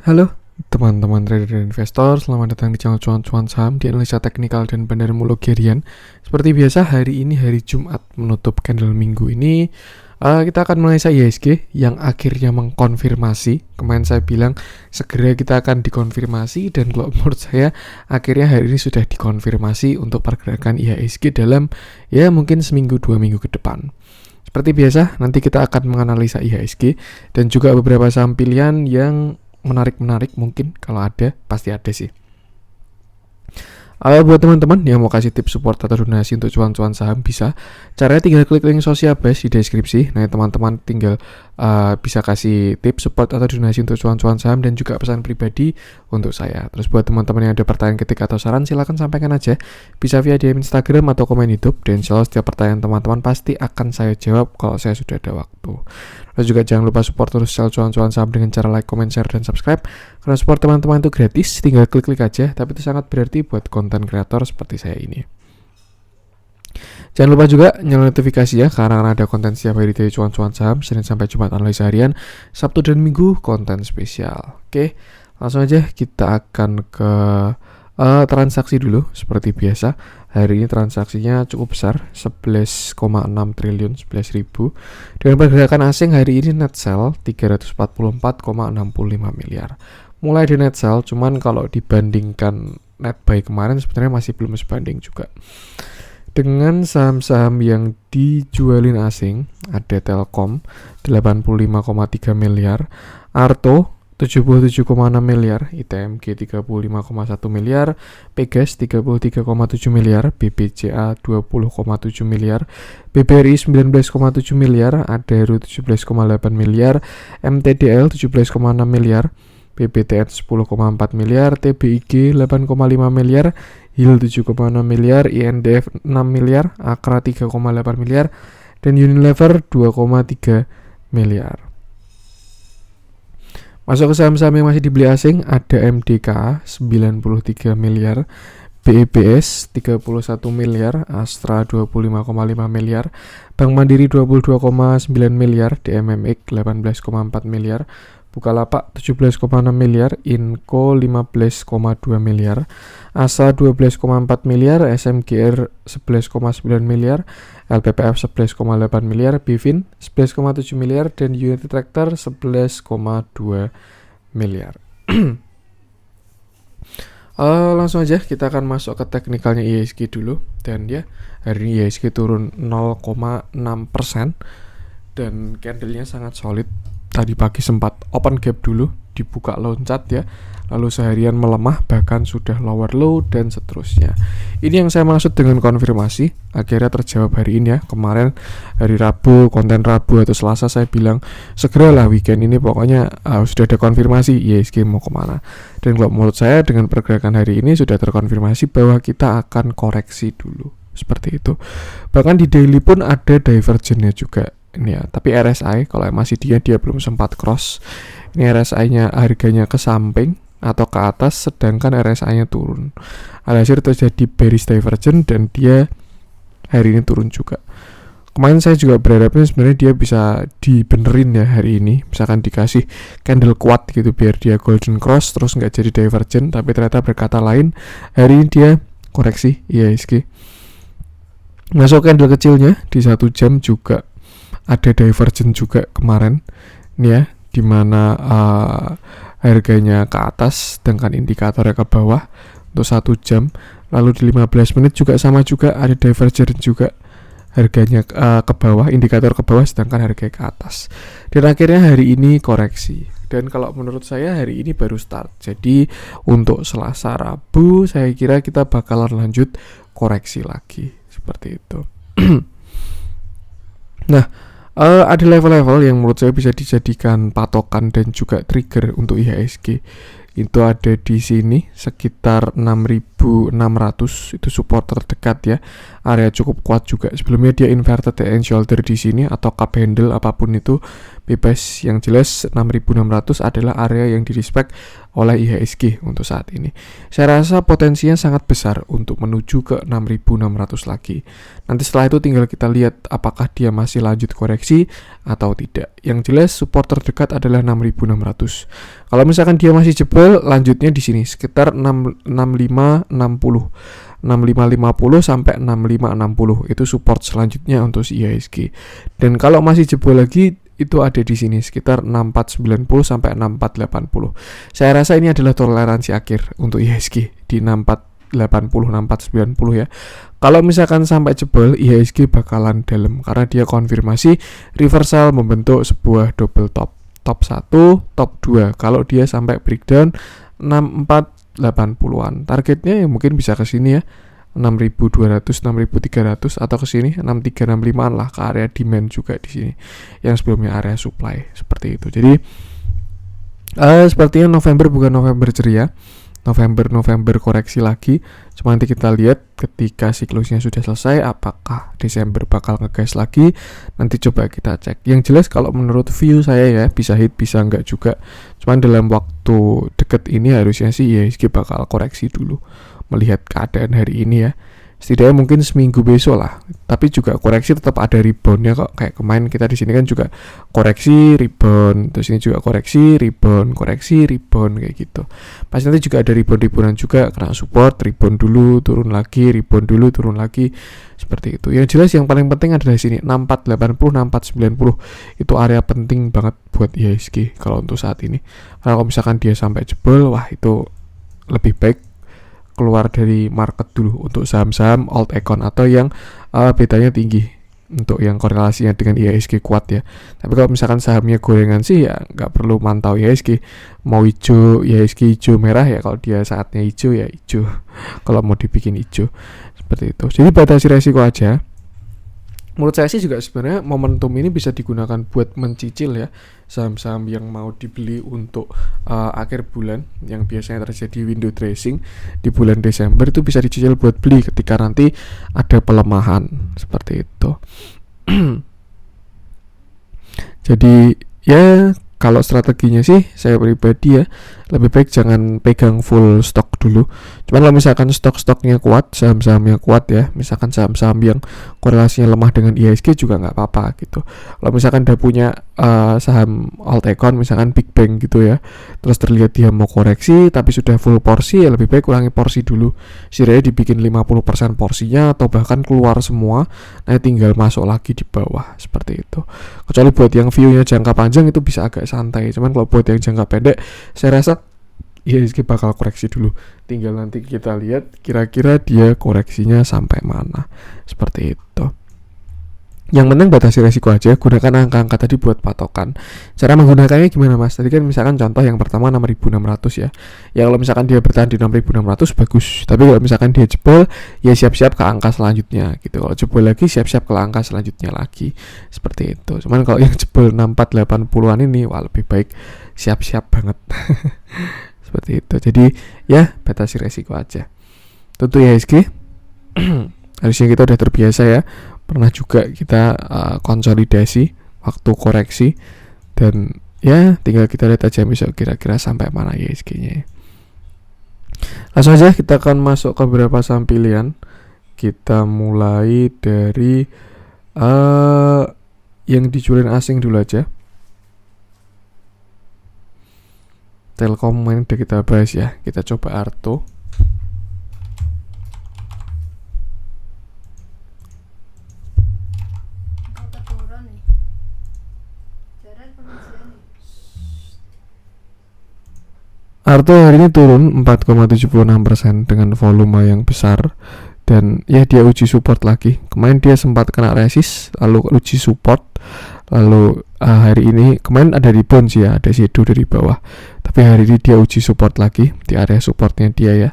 Halo teman-teman trader dan investor, selamat datang di channel cuan-cuan saham di analisa teknikal dan bandarmologi harian. Seperti biasa, hari ini hari Jumat menutup candle minggu ini, kita akan menganalisa IHSG yang akhirnya mengkonfirmasi. Kemarin saya bilang segera kita akan dikonfirmasi, dan kalau menurut saya akhirnya hari ini sudah dikonfirmasi untuk pergerakan IHSG dalam mungkin seminggu 2 minggu ke depan. Seperti biasa, nanti kita akan menganalisa IHSG dan juga beberapa saham pilihan yang menarik mungkin, kalau ada, pasti ada sih. Buat teman-teman yang mau kasih tips support atau donasi untuk cuan-cuan saham, bisa. Caranya tinggal klik link Sociabase di deskripsi. Nah, teman-teman tinggal bisa kasih tips support atau donasi untuk cuan-cuan saham dan juga pesan pribadi untuk saya. Terus buat teman-teman yang ada pertanyaan ketik atau saran, silakan sampaikan aja. Bisa via DM Instagram atau komen YouTube, dan insya Allah setiap pertanyaan teman-teman pasti akan saya jawab kalau saya sudah ada waktu. Terus juga jangan lupa support terus channel cuan-cuan saham dengan cara like, comment, share, dan subscribe. Karena support teman-teman itu gratis, tinggal klik-klik aja, tapi itu sangat berarti buat konten kreator seperti saya ini. Jangan lupa juga nyalain notifikasi ya, karena ada konten setiap hari dari cuan-cuan saham, Senin sampai Jumat analisa harian, Sabtu dan Minggu konten spesial. Oke, langsung aja kita akan ke transaksi dulu. Seperti biasa, hari ini transaksinya cukup besar, 11,6 triliun, 11.000. Dengan pergerakan asing hari ini net sell 344,65 miliar. Mulai di net sell, cuman kalau dibandingkan net buy kemarin sebenarnya masih belum sebanding juga. Dengan saham-saham yang dijualin asing, ada Telkom 85,3 miliar, Arto 77,6 miliar, ITMG 35,1 miliar, Pegas 33,7 miliar, BBCA 20,7 miliar, BBRI 19,7 miliar, Adaro 17,8 miliar, MTDL 17,6 miliar, BBTN 10,4 miliar, TBIG 8,5 miliar, HIL 7,6 miliar, INDF 6 miliar, Akra 3,8 miliar, dan Unilever 2,3 miliar. Masuk ke saham-saham yang masih dibeli asing, ada MDK 93 miliar, BEBS 31 miliar, Astra 25,5 miliar, Bank Mandiri 22,9 miliar, DMMX 18,4 miliar, Bukalapak 17,6 miliar, Inco 15,2 miliar, ASA 12,4 miliar, SMGR 11,9 miliar, LPPF 11,8 miliar, Bivin 11,7 miliar, dan United Tractor 11,2 miliar. Langsung aja kita akan masuk ke teknikalnya IHSG dulu. Dan hari ini IHSG turun 0,6%, dan candlenya sangat solid. Tadi pagi sempat open gap dulu, dibuka loncat lalu seharian melemah, bahkan sudah lower low dan seterusnya. Ini yang saya maksud dengan konfirmasi, akhirnya terjawab hari ini ya. Kemarin hari Rabu, konten Rabu atau Selasa, saya bilang segeralah weekend ini pokoknya sudah ada konfirmasi IHSG mau kemana. Dan kalau menurut saya dengan pergerakan hari ini sudah terkonfirmasi bahwa kita akan koreksi dulu, seperti itu. Bahkan di daily pun ada divergennya juga. Ini ya, tapi RSI kalau masih dia belum sempat cross. Ini RSI-nya harganya ke samping atau ke atas, sedangkan RSI-nya turun. Alhasil terjadi bearish divergence dan dia hari ini turun juga. Kemarin saya juga berharapnya sebenarnya dia bisa dibenerin ya hari ini, misalkan dikasih candle kuat gitu biar dia golden cross terus nggak jadi divergent, tapi ternyata berkata lain. Hari ini dia koreksi IHSG. Masuk candle kecilnya di 1 jam juga ada divergent juga kemarin ya, dimana harganya ke atas sedangkan indikatornya ke bawah untuk 1 jam. Lalu di 15 menit juga sama juga ada divergent juga, harganya ke bawah, indikator ke bawah sedangkan harganya ke atas. Dan akhirnya hari ini koreksi. Dan kalau menurut saya hari ini baru start. Jadi untuk Selasa Rabu saya kira kita bakalan lanjut koreksi lagi, seperti itu. Nah, ada level-level yang menurut saya bisa dijadikan patokan dan juga trigger untuk IHSG. Itu ada di sini sekitar 6.600, itu support terdekat ya. Area cukup kuat juga. Sebelumnya dia inverted head and shoulder di sini atau cup handle, apapun itu bebas. Yang jelas 6.600 adalah area yang direspect oleh IHSG untuk saat ini. Saya rasa potensinya sangat besar untuk menuju ke 6.600 lagi. Nanti setelah itu tinggal kita lihat apakah dia masih lanjut koreksi atau tidak. Yang jelas support terdekat adalah 6.600. Kalau misalkan dia masih jebol, lanjutnya di sini sekitar 6560. 6550 sampai 6560 itu support selanjutnya untuk si IHSG. Dan kalau masih jebol lagi itu ada di sini sekitar 6490 sampai 6480. Saya rasa ini adalah toleransi akhir untuk IHSG di 6480 6490 ya. Kalau misalkan sampai jebol, IHSG bakalan dalam karena dia konfirmasi reversal membentuk sebuah double top. Top 1, top 2. Kalau dia sampai breakdown 6480-an. Targetnya ya mungkin bisa ke sini ya. 6.200, 6.300 atau ke sini 6365-an lah, ke area demand juga di sini. Yang sebelumnya area supply seperti itu. Jadi sepertinya November bukan November ceria. November koreksi lagi. Cuma nanti kita lihat ketika siklusnya sudah selesai apakah Desember bakal ngegas lagi. Nanti coba kita cek. Yang jelas kalau menurut view saya ya bisa hit bisa enggak juga. Cuman dalam waktu deket ini harusnya sih IHSG bakal koreksi dulu melihat keadaan hari ini ya. Setidaknya mungkin seminggu besok lah. Tapi juga koreksi tetap ada reboundnya kok. Kayak kemarin kita di sini kan juga koreksi, rebound. Terus ini juga koreksi, rebound, koreksi, rebound kayak gitu. Pasti nanti juga ada rebound-reboundan juga. Kena support, rebound dulu, turun lagi, rebound dulu, turun lagi. Seperti itu. Yang jelas yang paling penting adalah di sini 6480, 6490. Itu area penting banget buat IHSG kalau untuk saat ini. Kalau misalkan dia sampai jebol, wah itu lebih baik keluar dari market dulu untuk saham-saham alt econ atau yang betanya tinggi untuk yang korelasinya dengan IHSG kuat ya. Tapi kalau misalkan sahamnya gorengan sih ya nggak perlu mantau IHSG. Mau hijau, IHSG hijau merah ya, kalau dia saatnya hijau ya hijau. Kalau mau dibikin hijau seperti itu. Jadi batasi resiko aja. Menurut saya sih juga sebenarnya momentum ini bisa digunakan buat mencicil ya saham-saham yang mau dibeli untuk akhir bulan yang biasanya terjadi window dressing di bulan Desember, itu bisa dicicil buat beli ketika nanti ada pelemahan seperti itu. Jadi ya kalau strateginya sih saya pribadi ya lebih baik jangan pegang full stok dulu. Cuman kalau misalkan stok-stoknya kuat, saham-sahamnya kuat ya, misalkan saham-saham yang korelasinya lemah dengan IHSG juga nggak apa-apa gitu. Kalau misalkan udah punya saham alt econ misalkan Big Bang gitu ya, terus terlihat dia mau koreksi tapi sudah full porsi, ya lebih baik kurangi porsi dulu. Setidaknya dibikin 50% porsinya atau bahkan keluar semua, nanti tinggal masuk lagi di bawah seperti itu. Kecuali buat yang view-nya jangka panjang itu bisa agak santai. Cuman kalau buat yang jangka pendek, saya rasa IHSG bakal koreksi dulu. Tinggal nanti kita lihat kira-kira dia koreksinya sampai mana. Seperti itu. Yang penting batasi resiko aja, gunakan angka-angka tadi buat patokan. Cara menggunakannya gimana Mas? Tadi kan misalkan contoh yang pertama 6.600 ya. Ya kalau misalkan dia bertahan di 6.600 bagus. Tapi kalau misalkan dia jebol, ya siap-siap ke angka selanjutnya gitu. Kalau jebol lagi siap-siap ke angka selanjutnya lagi. Seperti itu. Cuman kalau yang jebol 6480-an ini wah lebih baik siap-siap banget. Seperti itu. Jadi ya batasi resiko aja. Tentu IHSG harusnya kita udah terbiasa ya. Pernah juga kita konsolidasi waktu koreksi, dan ya tinggal kita lihat aja besok kira-kira sampai mana IHSG-nya. Langsung aja kita akan masuk ke beberapa saham pilihan. Kita mulai dari yang dijualin asing dulu aja. Telkom ini udah kita bahas ya. Kita coba Arto. Arto hari ini turun 4,76% dengan volume yang besar, dan ya dia uji support lagi. Kemarin dia sempat kena resist lalu uji support, lalu hari ini kemarin ada rebound sih ya, ada shadow dari bawah, tapi hari ini dia uji support lagi di area supportnya dia ya.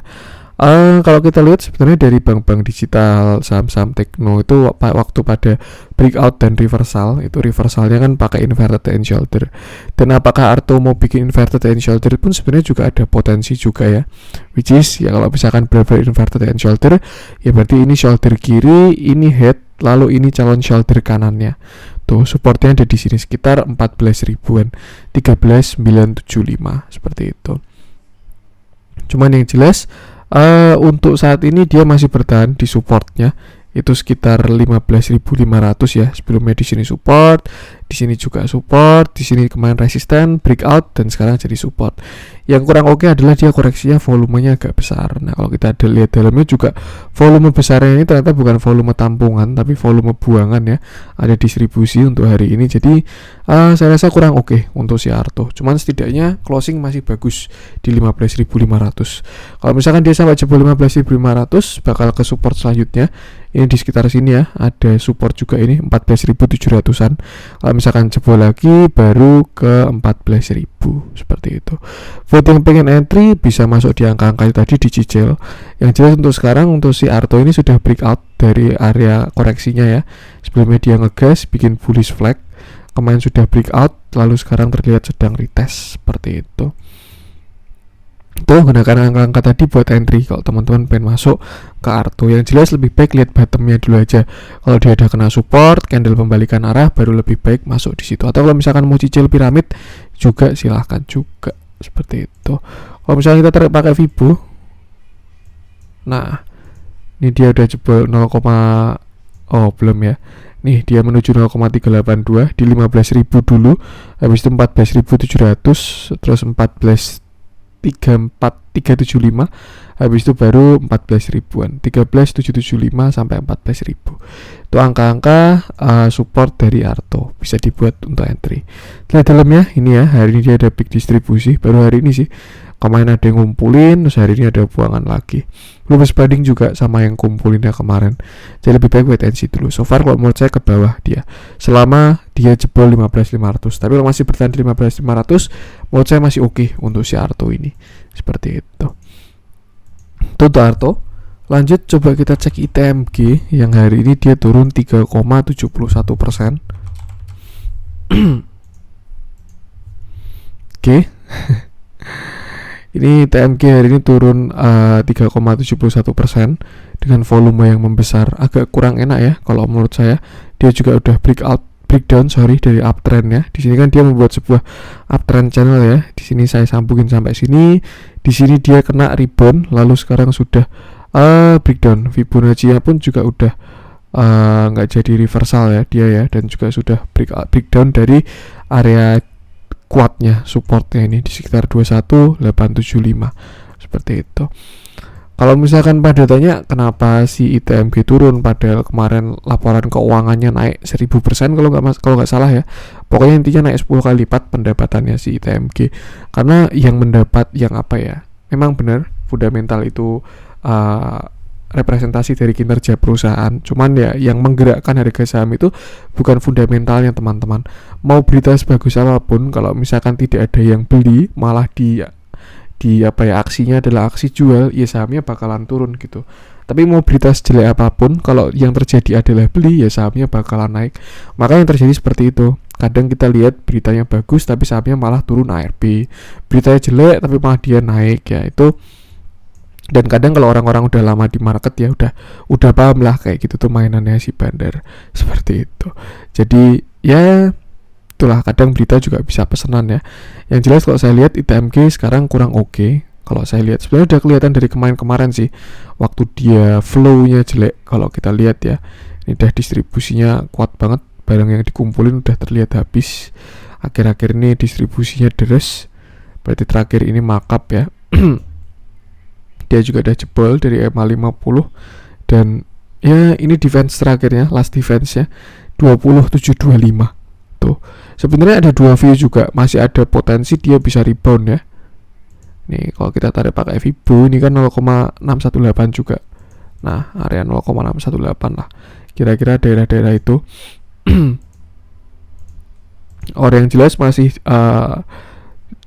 Kalau kita lihat sebenarnya dari bank-bank digital, saham-saham tekno itu waktu pada breakout dan reversal, itu reversalnya kan pakai inverted and shoulder. Dan apakah Arto mau bikin inverted and shoulder pun sebenarnya juga ada potensi juga ya. Which is ya kalau misalkan benar-benar inverted and shoulder, ya berarti ini shoulder kiri, ini head, lalu ini calon shoulder kanannya. Tuh supportnya ada di sini sekitar 14 ribuan, 13.975 seperti itu. Cuman yang jelas untuk saat ini dia masih bertahan di supportnya itu sekitar 15.500 ya. Sebelumnya di sini support, Di sini juga support, di sini kemarin resisten, breakout, dan sekarang jadi support. Yang kurang oke adalah dia koreksinya volumenya agak besar. Nah, kalau kita lihat dalamnya juga volume besarnya ini ternyata bukan volume tampungan, tapi volume buangan ya. Ada distribusi untuk hari ini. Jadi saya rasa kurang oke untuk si Arto. Cuman setidaknya closing masih bagus di 15.500. Kalau misalkan dia sampai jebol 15.500 bakal ke support selanjutnya. Ini di sekitar sini ya, ada support juga ini 14.700-an. Kalau misalkan jebol lagi baru ke 14.000 seperti itu. Buat yang pengen entry bisa masuk di angka-angka tadi dicicil. Yang jelas untuk sekarang untuk si Arto ini sudah breakout dari area koreksinya ya. Sebelumnya dia ngegas bikin bullish flag, kemarin sudah breakout, lalu sekarang terlihat sedang retest seperti itu. Tuh, gunakan angka-angka tadi buat entry kalau teman-teman pengen masuk ke Arto. Yang jelas lebih baik lihat bottomnya dulu aja. Kalau dia udah kena support, candle pembalikan arah, baru lebih baik masuk di situ. Atau kalau misalkan mau cicil piramid juga silahkan juga seperti itu. Kalau misalnya kita tarik pakai Fibo, nah ini dia udah jebol 0, oh belum ya. Nih dia menuju 0,382 di 15.000 dulu, habis itu 14.700, terus 375, habis itu baru 14 ribuan, 13.775 sampai 14.000. Itu angka-angka support dari Arto, bisa dibuat untuk entry. Lihat dalamnya ini ya, hari ini dia ada big distribusi, baru hari ini sih. Kemarin ada yang ngumpulin, terus hari ini ada buangan lagi. Belum sebanding juga sama yang kumpulinnya kemarin. Jadi lebih baik wait and see dulu. So far kalau menurut saya ke bawah dia, selama dia jebol 15.500. Tapi kalau masih bertahan di 15.500, menurut saya masih oke untuk si Arto ini. Seperti itu. Itu untuk Arto. Lanjut coba kita cek ITMG yang hari ini dia turun 3,71%. Oke. Ini TMG hari ini turun 3,71% dengan volume yang membesar. Agak kurang enak ya kalau menurut saya. Dia juga udah breakdown dari uptrend ya. Di sini kan dia membuat sebuah uptrend channel ya. Di sini saya sambungin sampai sini. Di sini dia kena rebound, lalu sekarang sudah breakdown. Fibonacci-nya pun juga udah nggak jadi reversal ya dia ya, dan juga sudah breakdown dari area kuatnya, supportnya ini di sekitar 21.875 seperti itu. Kalau misalkan pada tanya kenapa si ITMG turun padahal kemarin laporan keuangannya naik 1000% kalau nggak salah ya, pokoknya intinya naik 10 kali lipat pendapatannya si ITMG. Karena yang mendapat yang apa ya, memang benar fundamental itu representasi dari kinerja perusahaan. Cuman ya yang menggerakkan harga saham itu bukan fundamentalnya teman-teman. Mau berita sebagus apapun, kalau misalkan tidak ada yang beli, malah di aksinya adalah aksi jual, ya sahamnya bakalan turun gitu. Tapi mau berita sejelek apapun, kalau yang terjadi adalah beli, ya sahamnya bakalan naik. Maka yang terjadi seperti itu. Kadang kita lihat beritanya bagus tapi sahamnya malah turun ARB. Beritanya jelek tapi malah dia naik ya, itu. Dan kadang kalau orang-orang udah lama di market ya udah paham lah kayak gitu tuh mainannya si bandar seperti itu. Jadi ya itulah, kadang berita juga bisa pesanan ya. Yang jelas kalau saya lihat ITMG sekarang kurang oke. Kalau saya lihat sebenarnya udah kelihatan dari kemarin sih, waktu dia flow-nya jelek. Kalau kita lihat ya, ini udah distribusinya kuat banget, barang yang dikumpulin udah terlihat habis. Akhir-akhir ini distribusinya deres, berarti terakhir ini markup ya. Dia juga udah jebol dari EMA 50, dan ya ini defense terakhirnya, last defense ya 2725 tuh. Sebenarnya ada dua view juga, masih ada potensi dia bisa rebound ya. Nih kalau kita tarik pakai Fibo ini kan 0,618 juga. Nah area 0,618 lah kira-kira daerah-daerah itu. Orang yang jelas masih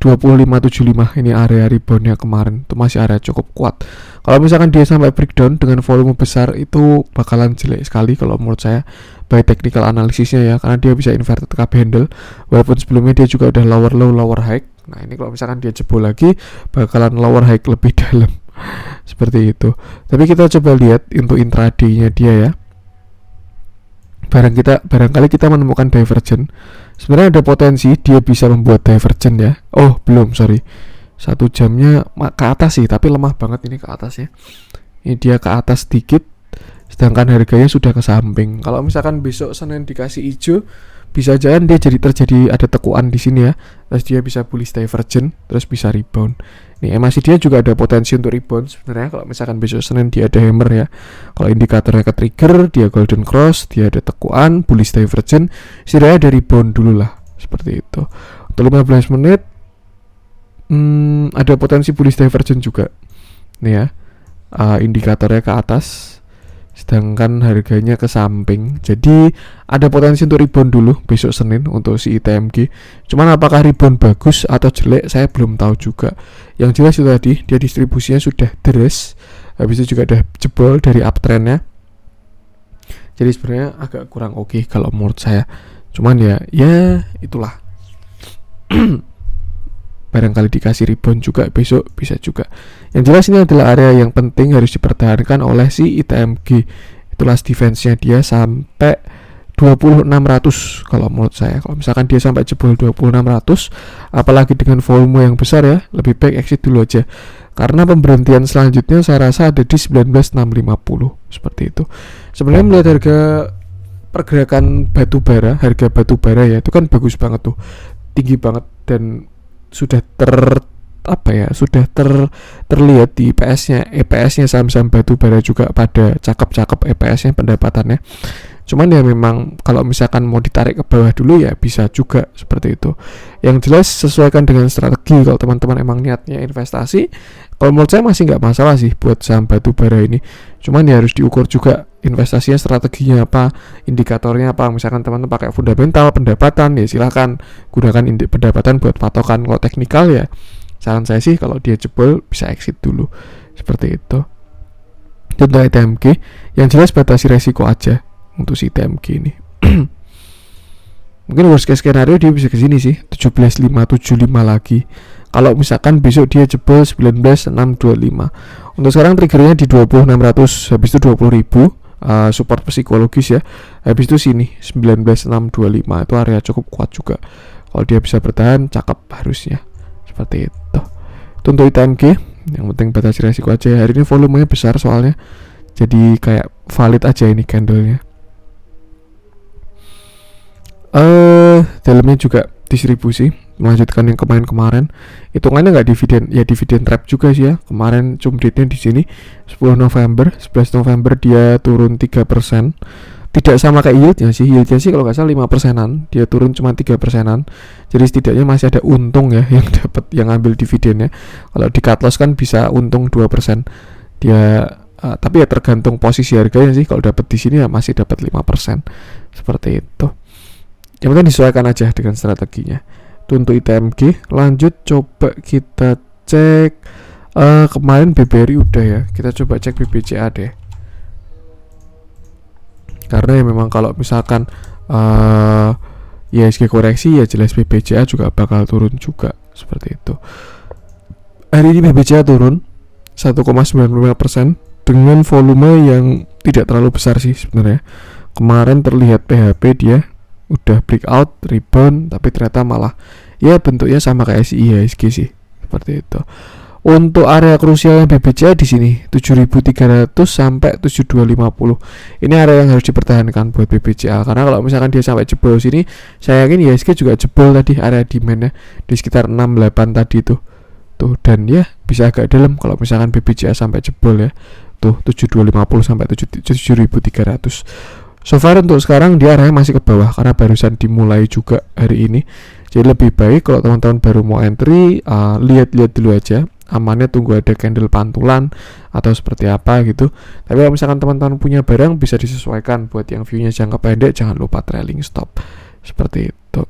2575 ini area reboundnya kemarin, itu masih area cukup kuat. Kalau misalkan dia sampai breakdown dengan volume besar, itu bakalan jelek sekali kalau menurut saya by technical analisisnya ya, karena dia bisa inverted cup handle walaupun sebelumnya dia juga udah lower low lower high. Nah ini kalau misalkan dia jebol lagi bakalan lower high lebih dalam seperti itu. Tapi kita coba lihat untuk intraday-nya dia ya. Barangkali kita menemukan divergent. Sebenarnya ada potensi dia bisa membuat divergent ya. Oh belum, sorry, 1 jamnya ke atas sih, tapi lemah banget ini ke atas ya. Ini dia ke atas sedikit, sedangkan harganya sudah ke samping. Kalau misalkan besok Senin dikasih hijau, bisa jangan dia terjadi ada tekuan di sini ya, terus dia bisa bullish divergent, terus bisa rebound. Nih MACD dia juga ada potensi untuk rebound sebenarnya kalau misalkan besok Senin dia ada hammer ya. Kalau indikatornya ke trigger, dia golden cross, dia ada tekuan, bullish divergent, setidaknya ada rebound dulu lah, seperti itu. Untuk 15 menit ada potensi bullish divergent juga nih ya, indikatornya ke atas sedangkan harganya ke samping, jadi ada potensi untuk rebound dulu besok Senin untuk si ITMG. Cuman apakah rebound bagus atau jelek saya belum tahu juga. Yang jelas itu tadi dia distribusinya sudah deres, habis itu juga ada jebol dari uptrendnya, jadi sebenarnya agak kurang oke kalau menurut saya. Cuman ya itulah barangkali dikasih rebound juga besok bisa juga. Yang jelas ini adalah area yang penting harus dipertahankan oleh si ITMG. Itu last defense-nya dia sampai 2600 kalau menurut saya. Kalau misalkan dia sampai jebol 2600, apalagi dengan volume yang besar ya, lebih baik exit dulu aja. Karena pemberhentian selanjutnya saya rasa ada di 19650 seperti itu. Sebenarnya melihat harga pergerakan batubara, harga batubara ya itu kan bagus banget tuh, tinggi banget dan sudah terlihat di EPS-nya saham-saham batubara juga pada cakep-cakep EPS-nya pendapatannya. Cuman ya memang kalau misalkan mau ditarik ke bawah dulu ya bisa juga seperti itu. Yang jelas sesuaikan dengan strategi kalau teman-teman emang niatnya investasi. Kalau menurut saya masih nggak masalah sih buat saham batubara ini. Cuman ya harus diukur juga investasinya, strateginya apa, indikatornya apa. Misalkan teman-teman pakai fundamental, pendapatan, ya silahkan gunakan pendapatan buat patokan. Kalau teknikal ya saran saya sih kalau dia jebol bisa exit dulu seperti itu. Itu untuk ITMG. Yang jelas batasi resiko aja untuk si ITMG ini. Mungkin worst case scenario dia bisa ke sini sih, 17575 lagi. Kalau misalkan besok dia jebol 19625. Untuk sekarang triggernya di 20600, habis itu 20000, support psikologis ya. Habis itu sini 19625, itu area cukup kuat juga. Kalau dia bisa bertahan cakep harusnya. Seperti itu. Itu untuk ITMG, yang penting batasi resiko aja. Hari ini volumenya besar soalnya. Jadi kayak valid aja ini candlenya. Dalamnya juga distribusi, melanjutkan yang kemarin. Hitungannya nggak dividen, ya dividen trap juga sih ya. Kemarin cum date-nya di sini 11 November dia turun 3%. Tidak sama kayak yieldnya sih kalau nggak salah 5%-an, dia turun cuma 3%-an. Jadi setidaknya masih ada untung ya yang dapat, yang ambil dividennya. Kalau di cut loss kan bisa untung 2%. Dia tapi ya tergantung posisi harganya sih. Kalau dapat di sini ya masih dapat 5%. Seperti itu. Yang penting disesuaikan aja dengan strateginya. Itu untuk ITMG. Lanjut coba kita cek kemarin BBRI udah ya. Kita coba cek BBCA deh. Karena ya memang kalau misalkan IHSG koreksi ya jelas BBCA juga bakal turun juga seperti itu. Hari ini BBCA turun 1,95% dengan volume yang tidak terlalu besar sih sebenarnya. Kemarin terlihat PHP dia udah breakout, rebound, tapi ternyata malah ya bentuknya sama kayak si IHSG sih seperti itu. Untuk area krusial yang BBCA di sini 7.300 sampai 7.250. Ini area yang harus dipertahankan buat BBCA karena kalau misalkan dia sampai jebol sini, saya yakin IHSG juga jebol tadi area demandnya di sekitar 68 tadi tuh. Dan ya bisa agak dalam kalau misalkan BBCA sampai jebol ya. Tuh 7.250 sampai 7.300. So far untuk sekarang dia arahnya masih ke bawah karena barusan dimulai juga hari ini. Jadi lebih baik kalau teman-teman baru mau entry, lihat-lihat dulu aja. Amannya tunggu ada candle pantulan atau seperti apa gitu. Tapi kalau misalkan teman-teman punya barang bisa disesuaikan buat yang view-nya jangka pendek, jangan lupa trailing stop. Seperti itu.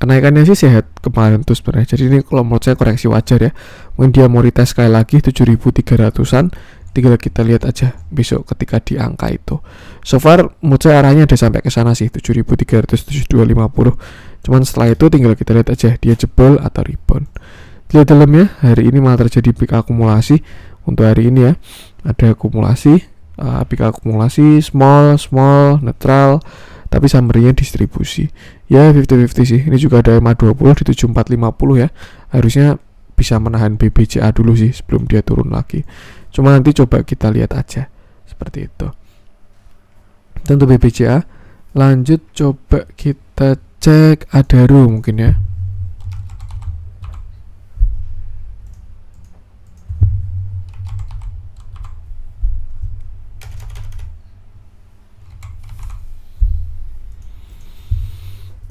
Kenaikannya sih sehat kemarin tuh sebenarnya. Jadi ini kalau menurut saya koreksi wajar ya. Mungkin dia mau retest sekali lagi 7.300-an. Tinggal kita lihat aja besok ketika di angka itu. So far menurut saya arahnya ada sampai ke sana sih 7.300, 7.250. Cuman setelah itu tinggal kita lihat aja dia jebol atau rebound. Lihat dalamnya hari ini malah terjadi peak akumulasi. Untuk hari ini ya ada akumulasi, peak akumulasi small, netral, tapi summary-nya distribusi. Ya 50-50 sih. Ini juga ada MA20 di 7450 ya. Harusnya bisa menahan BBCA dulu sih sebelum dia turun lagi. Cuma nanti coba kita lihat aja seperti itu. tentu BBCA. Lanjut coba kita cek Adaro mungkin ya.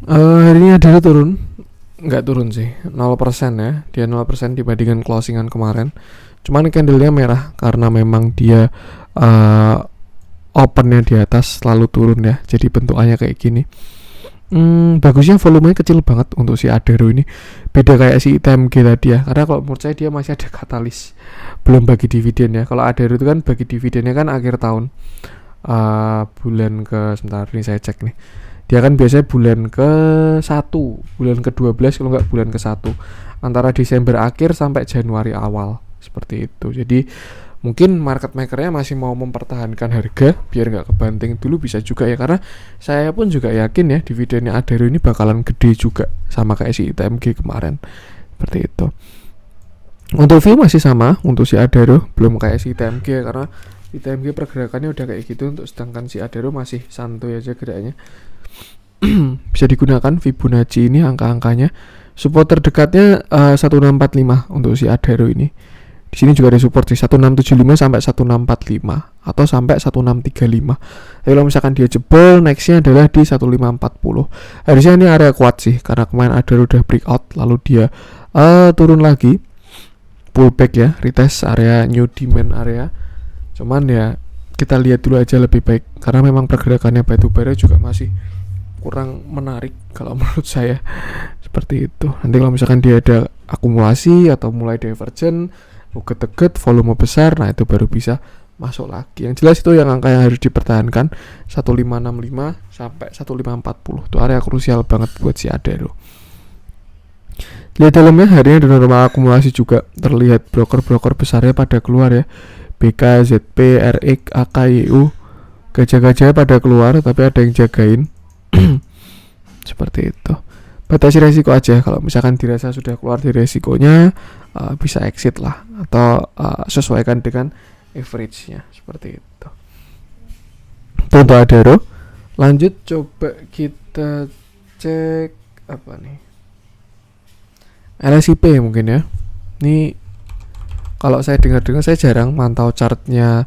Hari ini Adaro turun, nggak turun sih, 0% ya. Dia 0% dibandingkan closingan kemarin. Cuman candlenya merah karena memang dia opennya di atas lalu turun ya. Jadi bentukannya kayak gini. Bagusnya volumenya kecil banget untuk si Adaro ini. Beda kayak si TMG tadi ya. Karena kalau menurut saya dia masih ada katalis, belum bagi dividen ya. Kalau Adaro itu kan bagi dividennya kan akhir tahun, bulan ke, sebentar ini saya cek nih. Dia kan biasanya bulan ke-1, bulan ke-12 kalau nggak bulan ke-1, antara Desember akhir sampai Januari awal, seperti itu. Jadi mungkin market makernya masih mau mempertahankan harga biar nggak kebanting dulu, bisa juga ya. Karena saya pun juga yakin ya dividennya Adaro ini bakalan gede juga, sama kayak si TMG kemarin, seperti itu. Untuk view masih sama untuk si Adaro, belum kayak si TMG karena si TMG pergerakannya udah kayak gitu, untuk sedangkan si Adaro masih santuy aja geraknya. Bisa digunakan Fibonacci ini angka-angkanya. Support terdekatnya 1645 untuk si Adaro ini. Di sini juga ada support sih 1675 sampai 1645 atau sampai 1635. Tapi kalau misalkan dia jebol, nextnya adalah di 1540. Harusnya ini area kuat sih karena kemarin Adaro udah breakout lalu dia turun lagi, pullback ya, retest area new demand area. Cuman ya kita lihat dulu aja lebih baik karena memang pergerakannya batubara juga masih kurang menarik kalau menurut saya, seperti itu. Nanti kalau misalkan dia ada akumulasi atau mulai divergen, uget-uget, volume besar, nah itu baru bisa masuk lagi. Yang jelas itu yang angka yang harus dipertahankan 1565 sampai 1540. Itu area krusial banget buat si Adaro. Lihat dalamnya hari ini ada normal akumulasi juga, terlihat broker-broker besarnya pada keluar ya. BK, ZP, RX, AKYU, gajah-gajahnya pada keluar tapi ada yang jagain. Seperti itu. Batasi resiko aja, kalau misalkan dirasa sudah keluar dari resikonya, bisa exit lah atau sesuaikan dengan average-nya, seperti itu. Untuk Adaro. Lanjut coba kita cek apa nih, LSIP mungkin ya. Ini kalau saya dengar-dengar, saya jarang mantau chartnya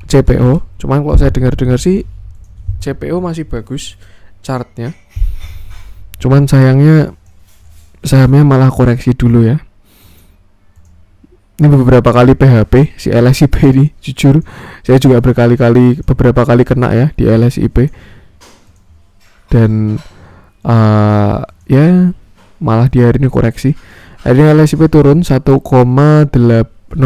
CPO, cuman kalau saya dengar-dengar sih CPO masih bagus chartnya. Cuman sayangnya sahamnya malah koreksi dulu ya. Ini beberapa kali PHP si LSIP ini, jujur saya juga beberapa kali kena ya di LSIP. Dan ya malah di hari ini koreksi. Hari ini LSIP turun 1,08%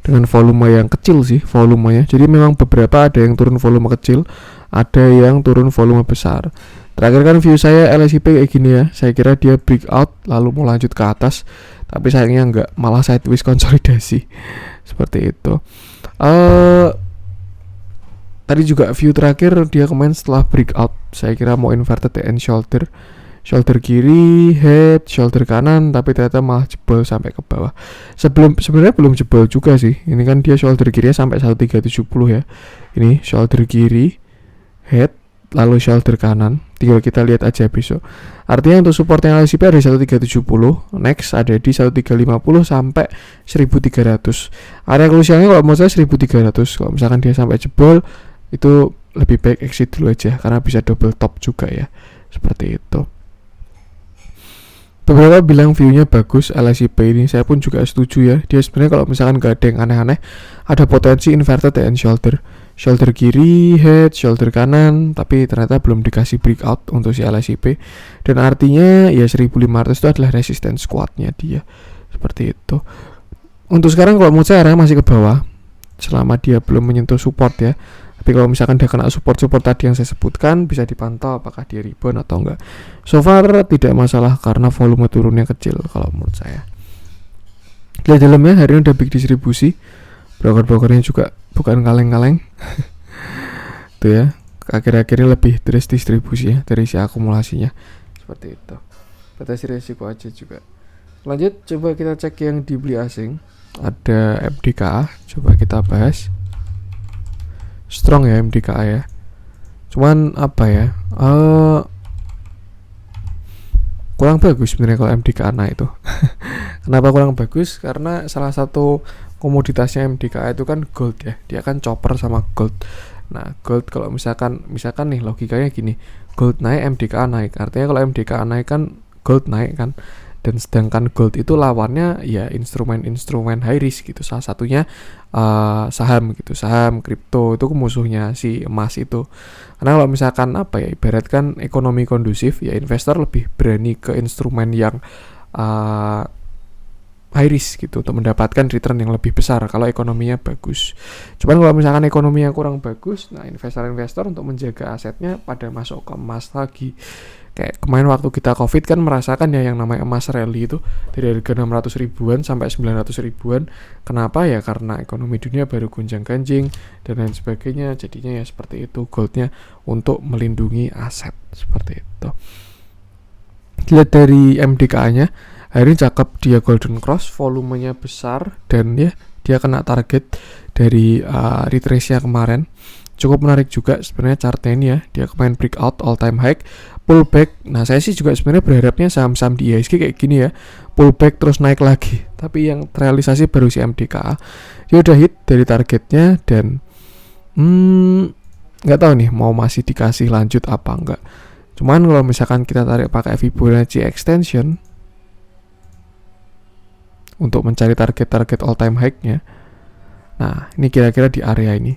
dengan volume yang kecil sih volumenya. Jadi memang beberapa ada yang turun volume kecil, ada yang turun volume besar. Terakhir kan view saya LSIP kayak gini ya. Saya kira dia breakout lalu mau lanjut ke atas, tapi sayangnya enggak, malah sideways konsolidasi. Seperti itu. Tadi juga view terakhir dia kemarin setelah breakout, saya kira mau inverted and shoulder kiri, head, shoulder kanan, tapi ternyata malah jebol sampai ke bawah. Sebenarnya belum jebol juga sih. Ini kan dia shoulder kiri sampai 1370 ya. Ini shoulder kiri, head, lalu shoulder kanan. Tinggal kita lihat aja besok. Artinya untuk supportnya LSIP ada 1370, next ada di 1350 sampai 1300. Area krusialnya kalau mau saya 1300. Kalau misalkan dia sampai jebol, itu lebih baik exit dulu aja karena bisa double top juga ya. Seperti itu. Beberapa bilang view-nya bagus LSIP ini, saya pun juga setuju ya. Dia sebenarnya kalau misalkan gak ada yang aneh-aneh, ada potensi inverted and shoulder kiri, head, shoulder kanan, tapi ternyata belum dikasih breakout untuk si LSIP. Dan artinya ya 1500 itu adalah resistance kuatnya dia. Seperti itu. Untuk sekarang kalau menurut saya arahnya masih ke bawah selama dia belum menyentuh support ya. Tapi kalau misalkan dia kena support tadi yang saya sebutkan, bisa dipantau apakah dia rebound atau enggak. So far tidak masalah karena volume turunnya kecil kalau menurut saya. Lihat dalamnya hari ini udah big distribusi. Broker-brokernya juga bukan kaleng-kaleng. Tuh ya, akhir-akhir ini lebih terus distribusi ya dari si akumulasinya. Seperti itu. Batasi resiko aja juga. Lanjut coba kita cek yang dibeli asing. Ada MDKA, coba kita bahas. strong ya MDKA ya. Cuman apa ya, kurang bagus sebenarnya kalau MDKA naik itu. Kenapa kurang bagus? Karena salah satu komoditasnya MDKA itu kan gold ya, dia kan chopper sama gold. Nah gold kalau misalkan nih logikanya gini, gold naik MDKA naik, artinya kalau MDKA naik kan gold naik kan, dan sedangkan gold itu lawannya ya instrumen high risk gitu, salah satunya saham gitu, saham kripto itu musuhnya si emas itu. Karena kalau misalkan apa ya, ibaratkan ekonomi kondusif ya, investor lebih berani ke instrumen yang high risk gitu untuk mendapatkan return yang lebih besar kalau ekonominya bagus. Cuman kalau misalkan ekonominya kurang bagus, nah investor-investor untuk menjaga asetnya pada masuk ke emas lagi. Kayak kemarin waktu kita covid kan merasakan ya yang namanya emas rally itu dari harga 600 ribuan sampai 900 ribuan. Kenapa ya? Karena ekonomi dunia baru gonjang-ganjing dan lain sebagainya. Jadinya ya seperti itu, goldnya untuk melindungi aset seperti itu. Dilihat dari MDKA-nya, hari ini cakep, dia golden cross, volumenya besar, dan ya dia kena target dari retrace-nya kemarin. Cukup menarik juga sebenarnya chartnya ini ya, dia kemarin breakout all time high, pullback. Nah saya sih juga sebenarnya berharapnya saham-saham di IHSG kayak gini ya, pullback terus naik lagi. Tapi yang terrealisasi baru si MDKA, dia udah hit dari targetnya dan nggak tahu nih mau masih dikasih lanjut apa enggak. Cuman kalau misalkan kita tarik pakai Fibonacci extension untuk mencari target-target all time high-nya, nah ini kira-kira di area ini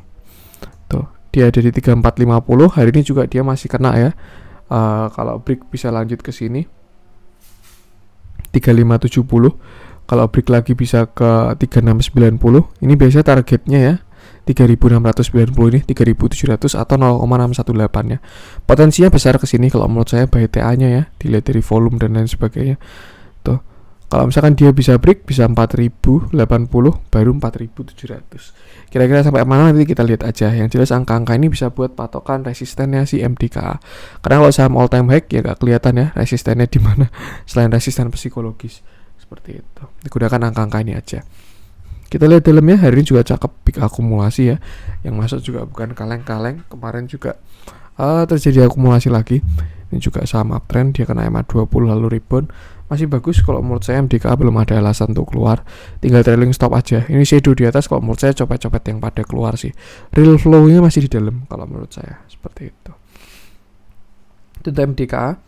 tuh, dia ada di 3450. Hari ini juga dia masih kena ya. Kalau break bisa lanjut ke sini 3570. Kalau break lagi bisa ke 3690. Ini biasanya targetnya ya 3690 ini 3700 atau 0,618 ya. Potensinya besar ke sini kalau menurut saya by TA-nya ya, dilihat dari volume dan lain sebagainya. Tuh. Kalau misalkan dia bisa break bisa 4080 baru 4700. Kira-kira sampai mana nanti kita lihat aja. Yang jelas angka-angka ini bisa buat patokan resistennya si MDKA. Karena kalau saham all time high ya gak kelihatan ya resistennya di mana selain resisten psikologis. Seperti itu. Digunakan angka-angka ini aja. Kita lihat dalamnya, hari ini juga cakep, peak akumulasi ya. Yang masuk juga bukan kaleng-kaleng. Kemarin juga terjadi akumulasi lagi. Ini juga saham uptrend, dia kena MA20 lalu rebound. Masih bagus kalau menurut saya. MDKA belum ada alasan untuk keluar, tinggal trailing stop aja. Ini shadow di atas, kalau menurut saya copet-copet yang pada keluar sih. Real flow-nya masih di dalam kalau menurut saya, seperti itu. Itu MDKA.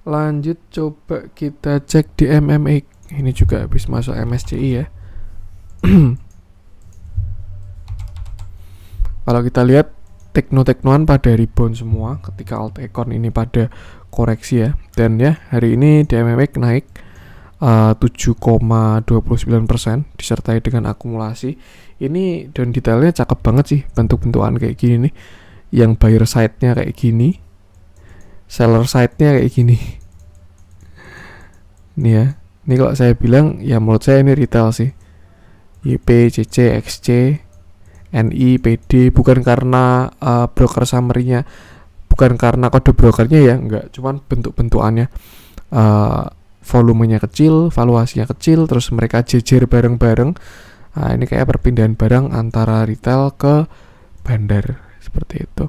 Lanjut coba kita cek di MMA. Ini juga habis masuk MSCI ya. Kalau kita lihat tekno-teknoan pada rebound semua ketika alt econ ini pada koreksi ya. Dan ya hari ini DMMX naik 7,29% disertai dengan akumulasi. Ini dan detailnya cakep banget sih, bentuk-bentukan kayak gini nih. Yang buyer side-nya kayak gini, seller side-nya kayak gini. Nih ya. Ini kalau saya bilang ya menurut saya ini retail sih. YP, CC, XC, NI, PD, bukan karena broker summary-nya, bukan karena kode brokernya ya, enggak, cuman bentuk-bentukannya, volumenya kecil, valuasinya kecil, terus mereka jejer bareng-bareng. Nah, ini kayak perpindahan barang antara retail ke bandar, seperti itu.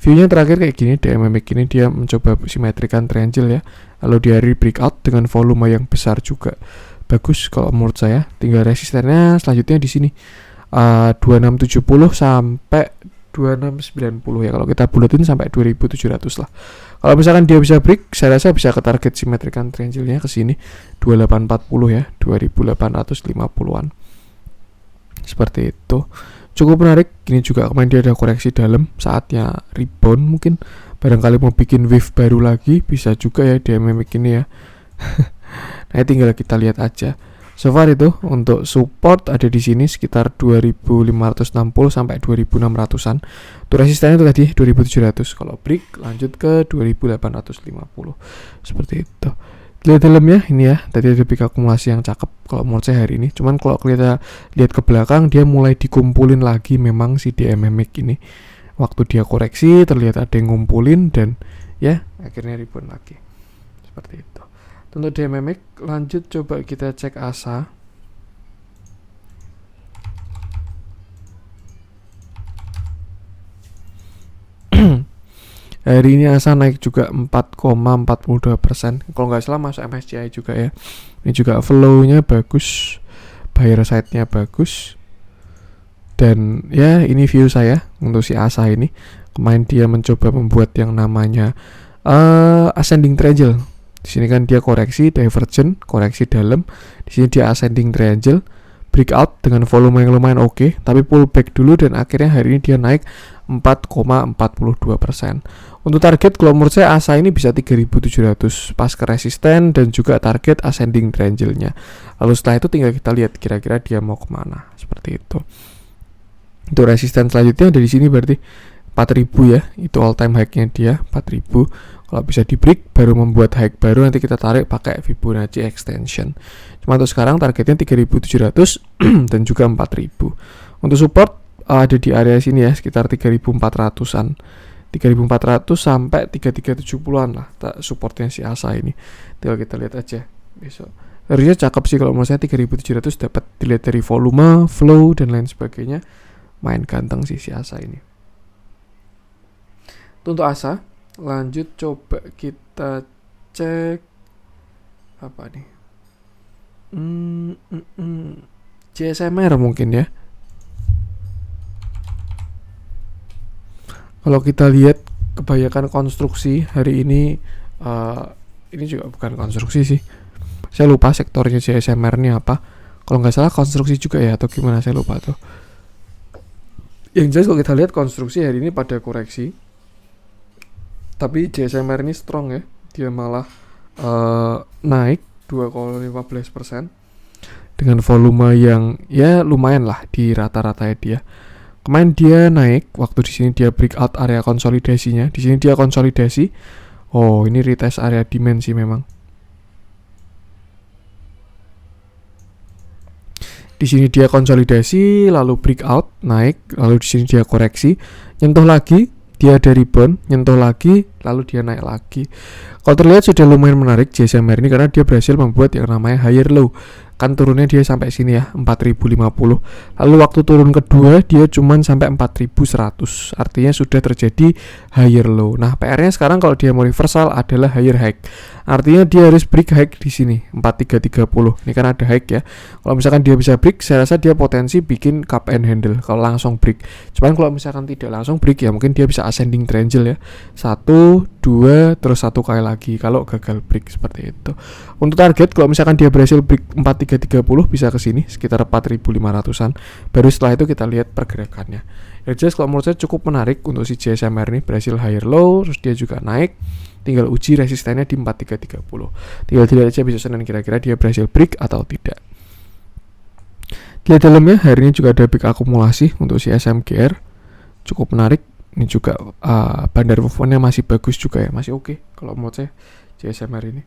View-nya terakhir kayak gini, DMMX ini dia mencoba simetrikan triangle ya, lalu di hari breakout dengan volume yang besar juga. Bagus kalau menurut saya. Tinggal resistennya selanjutnya di sini 2670 sampai 2690 ya, kalau kita bulatin sampai 2700 lah. Kalau misalkan dia bisa break, saya rasa bisa ke target simetrikan triangle-nya ke sini 2840 ya, 2850-an. Seperti itu. Cukup menarik. Ini juga kemarin dia ada koreksi dalam, saatnya rebound mungkin. Barangkali mau bikin wave baru lagi, bisa juga ya DMMX ini ya. Nah, tinggal kita lihat aja. So far itu untuk support ada di sini sekitar 2560 sampai 2600-an. Untuk resistennya itu tadi 2700. Kalau break lanjut ke 2850. Seperti itu. Lihat dalamnya ini ya, tadi ada peak akumulasi yang cakep kalau menurut saya hari ini. Cuman kalau kita lihat ke belakang dia mulai dikumpulin lagi memang si DMMX ini. Waktu dia koreksi terlihat ada yang ngumpulin dan ya akhirnya rebound lagi. Seperti itu. Untuk DMMX lanjut coba kita cek ASA. Hari ini ASA naik juga 4,42%. Kalau nggak salah masuk MSCI juga ya. Ini juga flow-nya bagus, buyer side-nya bagus. Dan ya ini view saya untuk si ASA ini. Kemarin dia mencoba membuat yang namanya ascending triangle. Di sini kan dia koreksi divergent, koreksi dalam. Di sini dia ascending triangle, breakout dengan volume yang lumayan oke, tapi pullback dulu dan akhirnya hari ini dia naik 4,42%. Untuk target kalau menurut saya ASA ini bisa 3.700 pas ke resisten dan juga target ascending triangle-nya. Lalu setelah itu tinggal kita lihat kira-kira dia mau kemana, seperti itu. Untuk resisten selanjutnya dari sini berarti 4.000 ya, itu all time high-nya dia 4.000. Kalau bisa di break baru membuat high baru nanti kita tarik pakai Fibonacci extension. Cuma untuk sekarang targetnya 3.700 dan juga 4.000. Untuk support ada di area sini ya, sekitar 3.400-an. 3.400 sampai 3.370-an lah supportnya si ASA ini. Tinggal kita lihat aja besok. Harusnya cakep sih kalau menurut saya 3.700 dapat dilihat dari volume, flow dan lain sebagainya. Main ganteng sih si ASA ini. Untuk ASA lanjut coba kita cek apa nih, CSMR mungkin ya. Kalau kita lihat kebanyakan konstruksi hari ini juga bukan konstruksi sih, saya lupa sektornya CSMR ini apa. Kalau nggak salah konstruksi juga ya atau gimana, saya lupa tuh. Yang jelas kalau kita lihat konstruksi hari ini pada koreksi. Tapi CSMR ini strong ya, dia malah naik 2,15% dengan volume yang ya lumayan lah di rata-rata ya dia. Kemarin dia naik waktu di sini dia breakout area konsolidasinya, di sini dia konsolidasi. Oh ini retest area demand sih memang. Di sini dia konsolidasi, lalu breakout naik, lalu di sini dia koreksi, nyentuh lagi. Dia ada rebound, nyentuh lagi, lalu dia naik lagi. Kalau terlihat sudah lumayan menarik CSMR ini karena dia berhasil membuat yang namanya higher low. Kan turunnya dia sampai sini ya, 4.050. Lalu waktu turun kedua dia cuman sampai 4.100. Artinya sudah terjadi higher low. Nah, PR-nya sekarang kalau dia mau reversal adalah higher high. Artinya dia harus break high di sini, 4330. Ini kan ada high ya. Kalau misalkan dia bisa break, saya rasa dia potensi bikin cup and handle kalau langsung break. Cuman kalau misalkan tidak langsung break ya mungkin dia bisa ascending triangle ya. 1, 2, terus 1 kali lagi kalau gagal break seperti itu. Untuk target kalau misalkan dia berhasil break 4330 bisa ke sini sekitar 4.500-an. Baru setelah itu kita lihat pergerakannya. Ya jelas kalau menurut saya cukup menarik untuk si CSMR ini, berhasil higher low, terus dia juga naik. Tinggal uji resistennya di 4330. Tinggal dilihat aja bisa Senin kira-kira dia berhasil break atau tidak. Di dalamnya hari ini juga ada big akumulasi untuk si SMGR. Cukup menarik. Ini juga bandar movement-nya masih bagus juga ya, masih oke kalau menurut saya CSMR ini.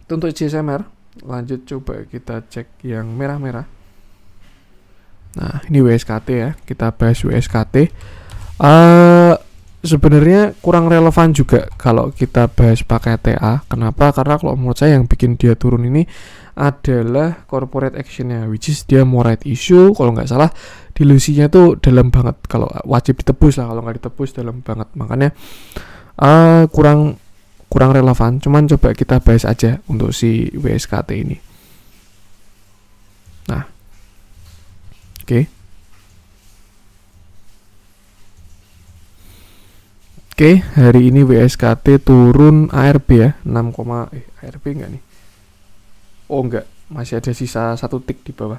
Untuk CSMR lanjut coba kita cek yang merah-merah. Nah ini WSKT ya, kita bahas WSKT. Sebenarnya kurang relevan juga kalau kita bahas pakai TA. Kenapa? Karena kalau menurut saya yang bikin dia turun ini adalah corporate actionnya, which is dia mau right issue. Kalau nggak salah dilusinya tuh dalam banget. Kalau wajib ditebus lah, kalau nggak ditebus dalam banget. Makanya kurang relevan. Cuman coba kita bahas aja untuk si WSKT ini. Nah, oke. Oke, hari ini WSKT turun ARB ya, ARB enggak nih? Oh enggak, masih ada sisa 1 tick di bawah.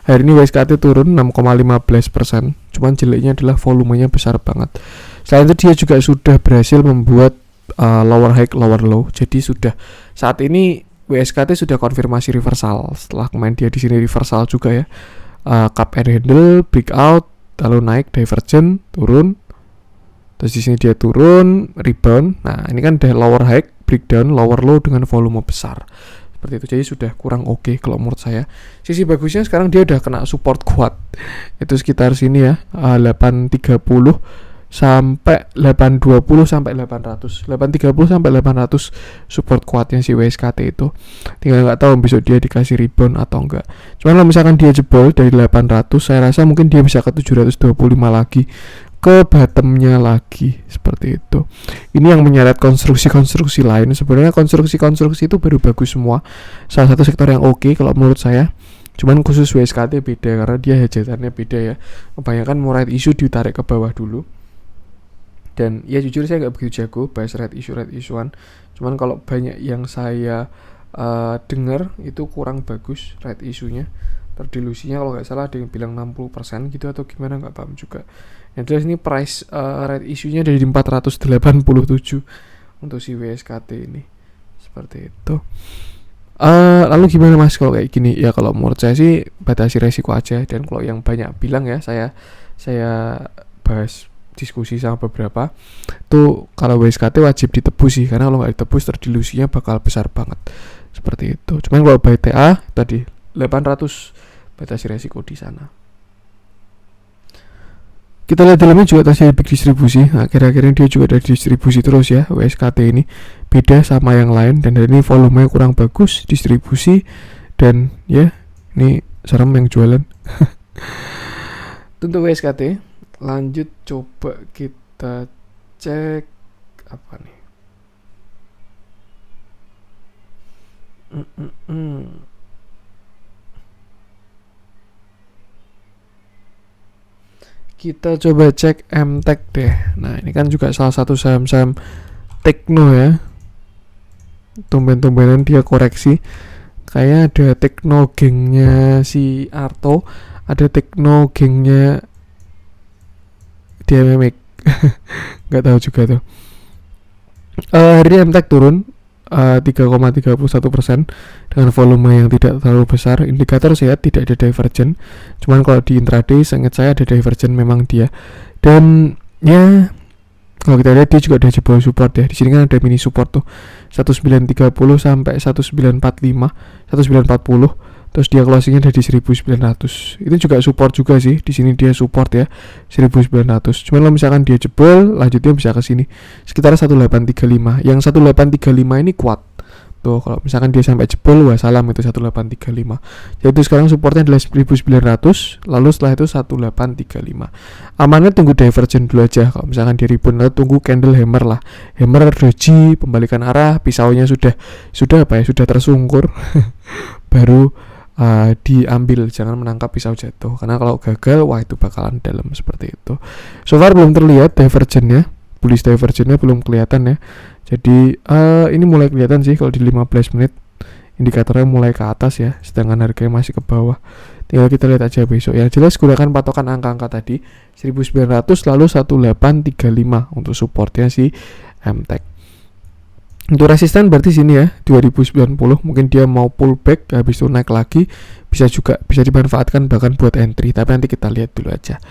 Hari ini WSKT turun 6,15%. Cuman jeleknya adalah volumenya besar banget. Selain itu dia juga sudah berhasil membuat lower high, lower low. Jadi sudah saat ini WSKT sudah konfirmasi reversal. Setelah kemarin dia di sini reversal juga ya. Cup and handle, breakout, lalu naik, divergent, turun. Terus di sini dia turun, rebound. Nah, ini kan udah lower high, breakdown, lower low dengan volume besar. Seperti itu. Jadi sudah kurang oke kalau menurut saya. Sisi bagusnya sekarang dia udah kena support kuat. Itu sekitar sini ya, 830 sampai 820 sampai 800. 830 sampai 800 support kuatnya si WSKT itu. Tinggal nggak tahu besok dia dikasih rebound atau enggak. Cuman kalau misalkan dia jebol dari 800, saya rasa mungkin dia bisa ke 725 lagi. ke bottomnya lagi seperti itu. Ini yang menyeret konstruksi-konstruksi lain. Sebenarnya konstruksi-konstruksi itu baru bagus semua. Salah satu sektor yang oke kalau menurut saya. Cuman khusus WSKT beda karena dia hajatannya beda ya. Kebanyakan mau right issue ditarik ke bawah dulu. Dan ya jujur saya nggak begitu jago bahas right issue-an. Cuman kalau banyak yang saya dengar itu kurang bagus right issue-nya. Terdelusinya kalau nggak salah ada yang bilang 60% gitu atau gimana, nggak paham juga. Yang jelas ini price right issue-nya dari 487 untuk si WSKT ini seperti itu. Lalu gimana mas kalau kayak gini? Ya kalau menurut saya sih batasi resiko aja. Dan kalau yang banyak bilang ya, saya bahas diskusi sama beberapa tuh, kalau WSKT wajib ditebus sih, karena kalau nggak ditebus terdilusinya bakal besar banget seperti itu. Cuman kalau BTA tadi 800 batasi resiko di sana. Kita lihat dalamnya juga tadi big distribusi. Nah, kira-kira dia juga ada distribusi terus ya WSKT ini. Beda sama yang lain, dan ini volumenya kurang bagus distribusi, dan ya ini serem yang jualan. Untuk WSKT lanjut coba kita cek apa nih. Kita coba cek MTech deh. Nah ini kan juga salah satu saham-saham tekno ya. Tumben-tumbenan dia koreksi. Kayaknya ada tekno gengnya si Arto, ada tekno gengnya DMMX. Gak tahu juga tuh. Hari ini MTech turun 3,31% dengan volume yang tidak terlalu besar. Indikator sehat, tidak ada divergen. Cuman kalau di intraday seingat saya ada divergen memang dia. Dan ya kalau kita lihat dia juga ada jebol support ya. Di sini kan ada mini support tuh 1930 sampai 1945, 1940. Terus dia closingnya ada di 1900. Itu juga support juga sih. Di sini dia support ya 1900. Cuman kalau misalkan dia jebol, lanjutnya bisa ke sini sekitar 1835. Yang 1835 ini kuat. Tuh kalau misalkan dia sampai jebol, wah salam itu 1835. Jadi sekarang supportnya adalah 1900, lalu setelah itu 1835. Amannya tunggu divergen dulu aja. Kalau misalkan dia rebound, lalu tunggu candle hammer lah. Hammer doji, pembalikan arah, pisaunya sudah apa ya? Sudah tersungkur. Baru diambil, jangan menangkap pisau jatuh, karena kalau gagal wah itu bakalan dalam seperti itu. So far belum terlihat divergennya, bullish divergennya belum kelihatan ya. Jadi ini mulai kelihatan sih kalau di 15 menit indikatornya mulai ke atas ya, sedangkan harganya masih ke bawah. Tinggal kita lihat aja besok. Yang jelas gunakan patokan angka-angka tadi 1900 lalu 1835 untuk supportnya si MTech. Untuk resisten berarti sini ya 2090, mungkin dia mau pullback habis itu naik lagi, bisa dimanfaatkan bahkan buat entry, tapi nanti kita lihat dulu aja.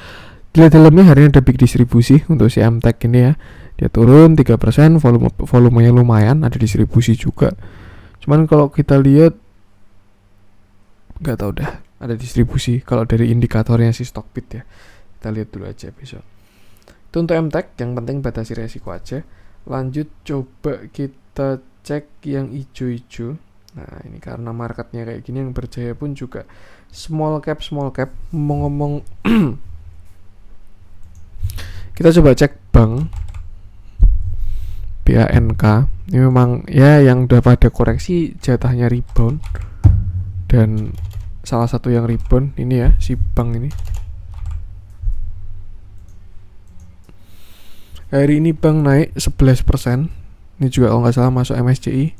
Dilihat dalamnya hari ini ada big distribusi untuk si MTech ini ya. Dia turun 3%, volumenya lumayan, ada distribusi juga. Cuman kalau kita lihat nggak tahu dah ada distribusi kalau dari indikatornya si Stockbit ya. Kita lihat dulu aja besok. Itu untuk MTech, yang penting batasi resiko aja. Lanjut coba kita cek yang hijau-hijau. Nah ini karena marketnya kayak gini, yang berjaya pun juga small cap. Ngomong kita coba cek bank BANK. Ini memang ya yang udah pada koreksi jatahnya rebound, dan salah satu yang rebound ini ya si bank ini. Hari ini bank naik 11%. Ini juga kalau nggak salah masuk MSCI.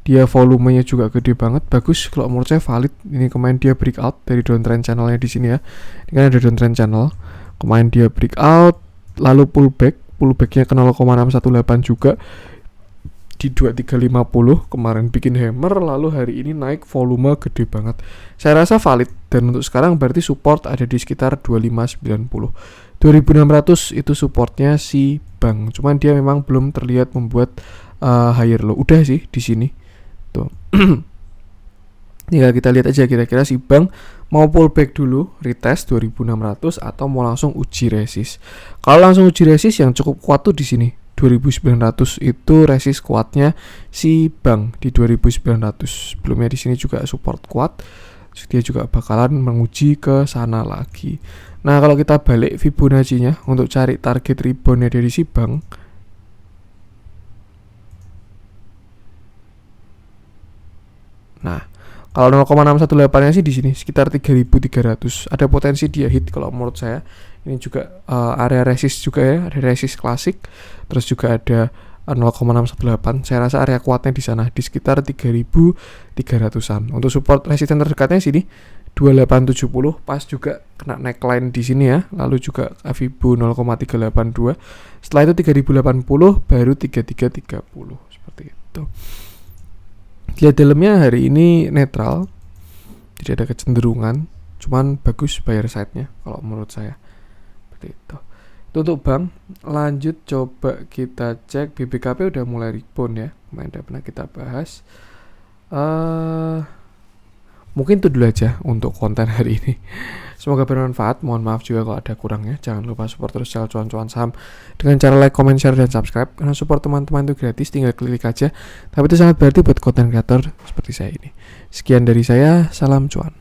Dia volumenya juga gede banget, bagus kalau menurut saya valid. Ini kemarin dia breakout dari downtrend channelnya di sini ya. Ini kan ada downtrend channel. Kemarin dia breakout, lalu pullbacknya ke 0,618 juga di 2350. Kemarin bikin hammer, lalu hari ini naik volume gede banget. Saya rasa valid, dan untuk sekarang berarti support ada di sekitar 2590. 2600 itu supportnya si bank. Cuman dia memang belum terlihat membuat higher low. Udah sih di sini. Tuh. Tinggal kita lihat aja kira-kira si bank mau pullback dulu, retest 2600 atau mau langsung uji resist. Kalau langsung uji resist yang cukup kuat tuh di sini. 2900 itu resist kuatnya si bank di 2900. Sebelumnya di sini juga support kuat. dia juga bakalan menguji ke sana lagi. Nah, kalau kita balik Fibonacci-nya untuk cari target rebound-nya dari si bank, nah, kalau 0,618-nya sih di sini sekitar 3.300. Ada potensi dia hit kalau menurut saya. Ini juga area resist juga ya, ada resist klasik. Terus juga ada 0,618. Saya rasa area kuatnya di sana di sekitar 3.300-an. Untuk support resisten terdekatnya sini 2870, pas juga kena neckline di sini ya. Lalu juga Fibo 0,382. Setelah itu 3080 baru 3330 seperti itu. Lihat dalamnya hari ini netral, tidak ada kecenderungan, cuman bagus buyer side-nya kalau menurut saya. Seperti itu. Itu untuk bank. Lanjut coba kita cek BBKP udah mulai rebound ya. Kemarin udah pernah kita bahas. Mungkin itu dulu aja untuk konten hari ini. Semoga bermanfaat. Mohon maaf juga kalau ada kurangnya. Jangan lupa support terus channel cuan-cuan saham dengan cara like, comment, share, dan subscribe. Karena support teman-teman itu gratis, tinggal klik aja. Tapi itu sangat berarti buat konten kreator seperti saya ini. Sekian dari saya, salam cuan.